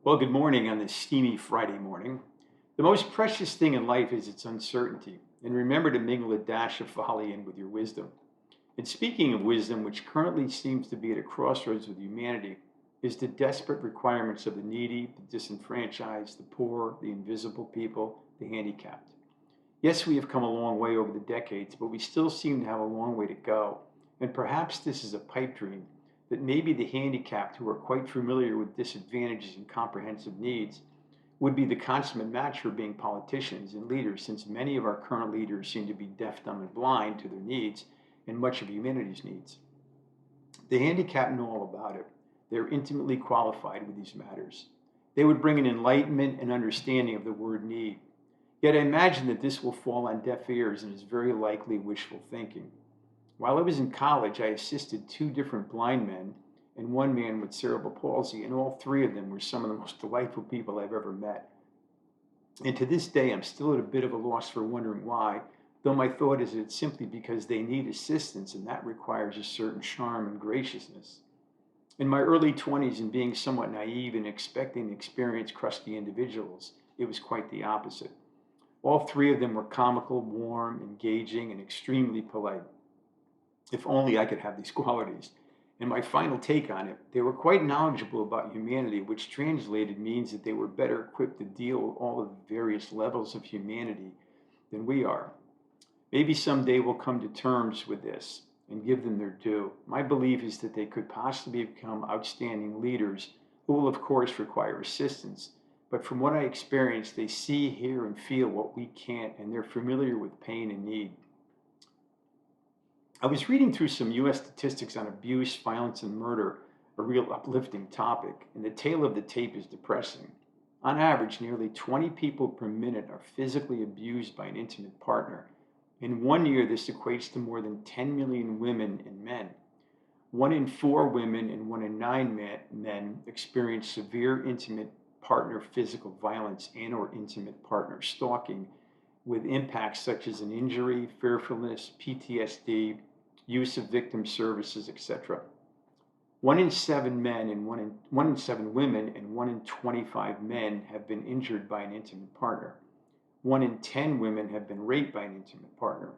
Well, good morning on this steamy Friday morning. The most precious thing in life is its uncertainty, and remember to mingle a dash of folly in with your wisdom. And speaking of wisdom, which currently seems to be at a crossroads with humanity, is the desperate requirements of the needy, the disenfranchised, the poor, the invisible people, the handicapped. Yes, we have come a long way over the decades, but we still seem to have a long way to go. And perhaps this is a pipe dream that maybe the handicapped, who are quite familiar with disadvantages and comprehensive needs, would be the consummate match for being politicians and leaders, since many of our current leaders seem to be deaf, dumb, and blind to their needs and much of humanity's needs. The handicapped know all about it. They're intimately qualified with these matters. They would bring an enlightenment and understanding of the word need. Yet I imagine that this will fall on deaf ears and is very likely wishful thinking. While I was in college, I assisted two different blind men and one man with cerebral palsy, and all three of them were some of the most delightful people I've ever met. And to this day, I'm still at a bit of a loss for wondering why, though my thought is that it's simply because they need assistance, and that requires a certain charm and graciousness. In my early 20s, and being somewhat naive and expecting to experience crusty individuals, it was quite the opposite. All three of them were comical, warm, engaging, and extremely polite. If only I could have these qualities. And my final take on it, they were quite knowledgeable about humanity, which translated means that they were better equipped to deal with all of the various levels of humanity than we are. Maybe someday we'll come to terms with this and give them their due. My belief is that they could possibly become outstanding leaders who will, of course, require assistance. But from what I experience, they see, hear, and feel what we can't, and they're familiar with pain and need. I was reading through some US statistics on abuse, violence, and murder, a real uplifting topic, and the tale of the tape is depressing. On average, nearly 20 people per minute are physically abused by an intimate partner. In 1 year, this equates to more than 10 million women and men. 1 in 4 women and 1 in 9 men experience severe intimate partner physical violence and or intimate partner stalking with impacts such as an injury, fearfulness, PTSD, use of victim services, etc. 1 in 7 men and 1 in 7 women and 1 in 25 men have been injured by an intimate partner. 1 in 10 women have been raped by an intimate partner.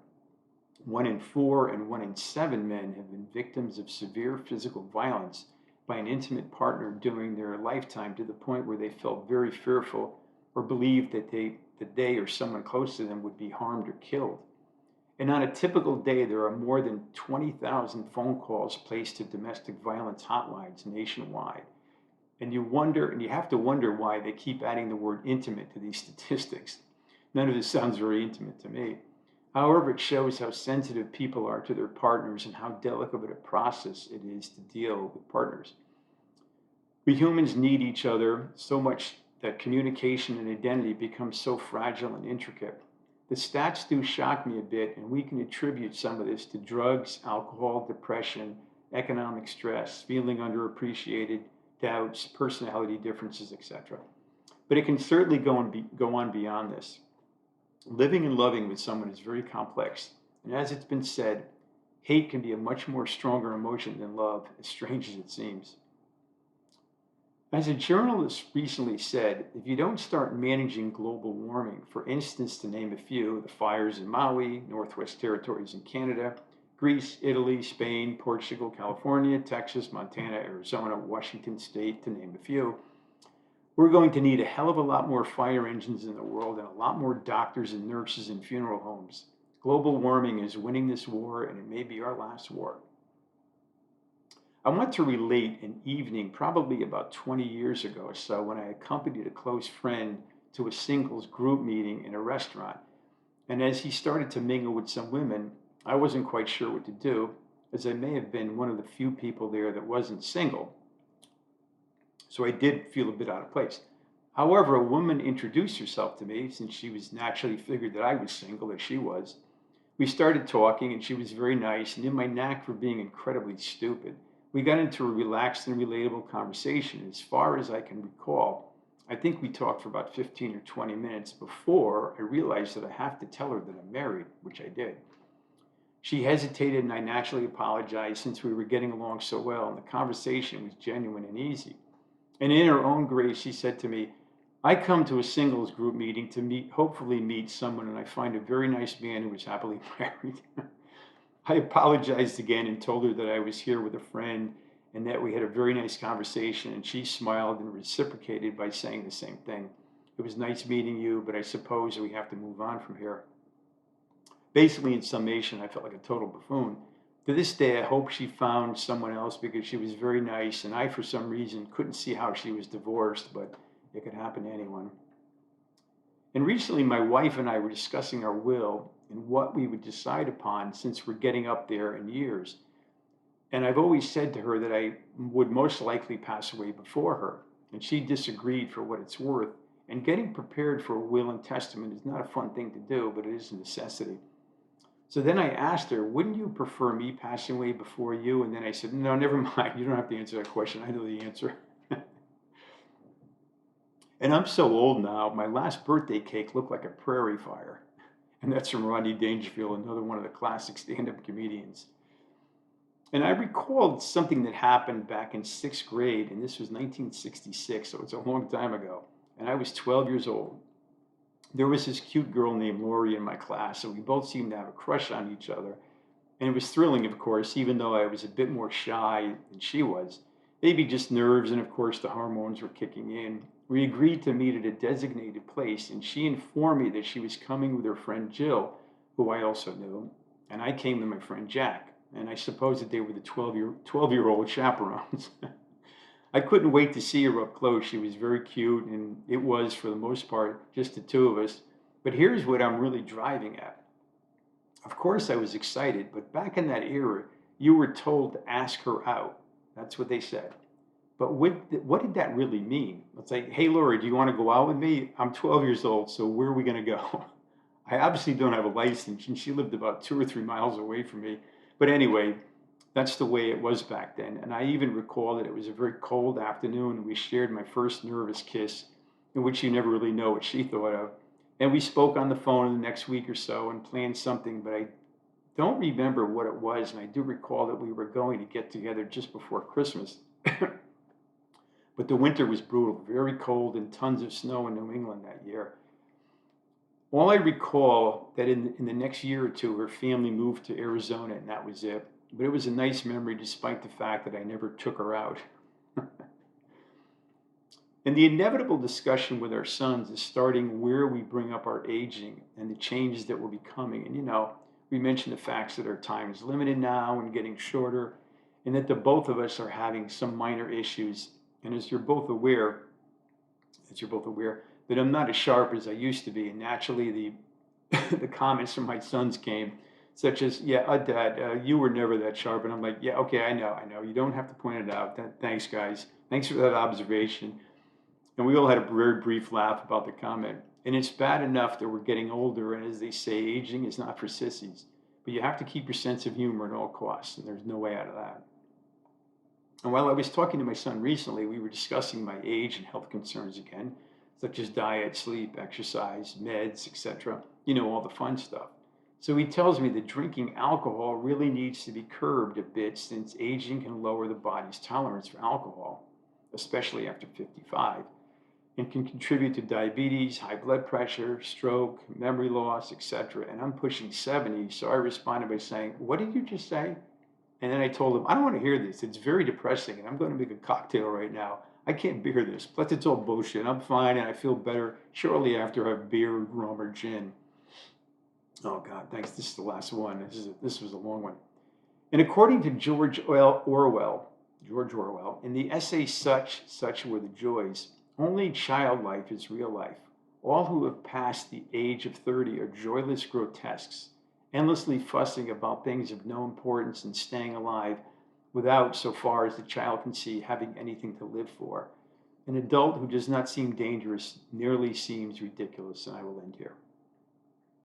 1 in 4 and 1 in 7 men have been victims of severe physical violence by an intimate partner during their lifetime, to the point where they felt very fearful or believed that they or someone close to them would be harmed or killed. And on a typical day, there are more than 20,000 phone calls placed to domestic violence hotlines nationwide. And you have to wonder why they keep adding the word intimate to these statistics. None of this sounds very intimate to me. However, it shows how sensitive people are to their partners and how delicate a process it is to deal with partners. We humans need each other so much that communication and identity becomes so fragile and intricate. The stats do shock me a bit, and we can attribute some of this to drugs, alcohol, depression, economic stress, feeling underappreciated, doubts, personality differences, etc. But it can certainly go on beyond this. Living and loving with someone is very complex, and as it's been said, hate can be a much more stronger emotion than love, as strange as it seems. As a journalist recently said, if you don't start managing global warming, for instance, to name a few, the fires in Maui, Northwest Territories in Canada, Greece, Italy, Spain, Portugal, California, Texas, Montana, Arizona, Washington State, to name a few, we're going to need a hell of a lot more fire engines in the world and a lot more doctors and nurses in funeral homes. Global warming is winning this war, and it may be our last war. I want to relate an evening, probably about 20 years ago or so, when I accompanied a close friend to a singles group meeting in a restaurant. And as he started to mingle with some women, I wasn't quite sure what to do, as I may have been one of the few people there that wasn't single. So I did feel a bit out of place. However, a woman introduced herself to me, since she was naturally figured that I was single, as she was. We started talking, and she was very nice, and in my knack for being incredibly stupid, we got into a relaxed and relatable conversation. As far as I can recall, I think we talked for about 15 or 20 minutes before I realized that I have to tell her that I'm married, which I did. She hesitated, and I naturally apologized since we were getting along so well, and the conversation was genuine and easy. And in her own grace, she said to me, I come to a singles group meeting to hopefully meet someone, and I find a very nice man who is happily married. I apologized again and told her that I was here with a friend and that we had a very nice conversation, and she smiled and reciprocated by saying the same thing. It was nice meeting you, but I suppose we have to move on from here. Basically, in summation, I felt like a total buffoon. To this day, I hope she found someone else because she was very nice, and I, for some reason, couldn't see how she was divorced, but it could happen to anyone. And recently, my wife and I were discussing our will and what we would decide upon since we're getting up there in years. And I've always said to her that I would most likely pass away before her, and she disagreed for what it's worth. And getting prepared for a will and testament is not a fun thing to do, but it is a necessity. So then I asked her, wouldn't you prefer me passing away before you? And then I said, no, never mind. You don't have to answer that question. I know the answer. And I'm so old now, my last birthday cake looked like a prairie fire. And that's from Rodney Dangerfield, another one of the classic stand-up comedians. And I recalled something that happened back in sixth grade, and this was 1966, so it's a long time ago. And I was 12 years old. There was this cute girl named Lori in my class, and we both seemed to have a crush on each other. And it was thrilling, of course, even though I was a bit more shy than she was. Maybe just nerves, and of course the hormones were kicking in. We agreed to meet at a designated place, and she informed me that she was coming with her friend Jill, who I also knew, and I came with my friend Jack. And I suppose that they were the 12-year-old chaperones. I couldn't wait to see her up close. She was very cute, and it was, for the most part, just the two of us. But here's what I'm really driving at. Of course, I was excited, but back in that era, you were told to ask her out. That's what they said. But what did that really mean? It's like, hey, Lori, do you want to go out with me? I'm 12 years old, so where are we going to go? I obviously don't have a license, and she lived about 2 or 3 miles away from me. But anyway, that's the way it was back then. And I even recall that it was a very cold afternoon, and we shared my first nervous kiss, in which you never really know what she thought of. And we spoke on the phone in the next week or so and planned something, but I don't remember what it was. And I do recall that we were going to get together just before Christmas. But the winter was brutal, very cold, and tons of snow in New England that year. All I recall that in the next year or two, her family moved to Arizona, and that was it. But it was a nice memory despite the fact that I never took her out. And the inevitable discussion with our sons is starting where we bring up our aging and the changes that will be coming. And we mentioned the facts that our time is limited now and getting shorter, and that the both of us are having some minor issues. And as you're both aware, that I'm not as sharp as I used to be. And naturally, the comments from my sons came, such as, "Yeah, Dad, you were never that sharp." And I'm like, "Yeah, okay, I know. You don't have to point it out. Thanks, guys. Thanks for that observation." And we all had a very brief laugh about the comment. And it's bad enough that we're getting older, and as they say, aging is not for sissies. But you have to keep your sense of humor at all costs, and there's no way out of that. And while I was talking to my son recently, we were discussing my age and health concerns again, such as diet, sleep, exercise, meds, etc. All the fun stuff. So he tells me that drinking alcohol really needs to be curbed a bit since aging can lower the body's tolerance for alcohol, especially after 55, and can contribute to diabetes, high blood pressure, stroke, memory loss, etc. And I'm pushing 70, so I responded by saying, "What did you just say?" And then I told him, "I don't want to hear this. It's very depressing, and I'm going to make a cocktail right now. I can't bear this. Plus, it's all bullshit. I'm fine, and I feel better shortly after I have beer, rum, or gin." Oh, God, thanks. This is the last one. This was a long one. And according to George Orwell, in the essay Such Were the Joys, only child life is real life. All who have passed the age of 30 are joyless grotesques, endlessly fussing about things of no importance and staying alive without, so far as the child can see, having anything to live for. An adult who does not seem dangerous nearly seems ridiculous, and I will end here.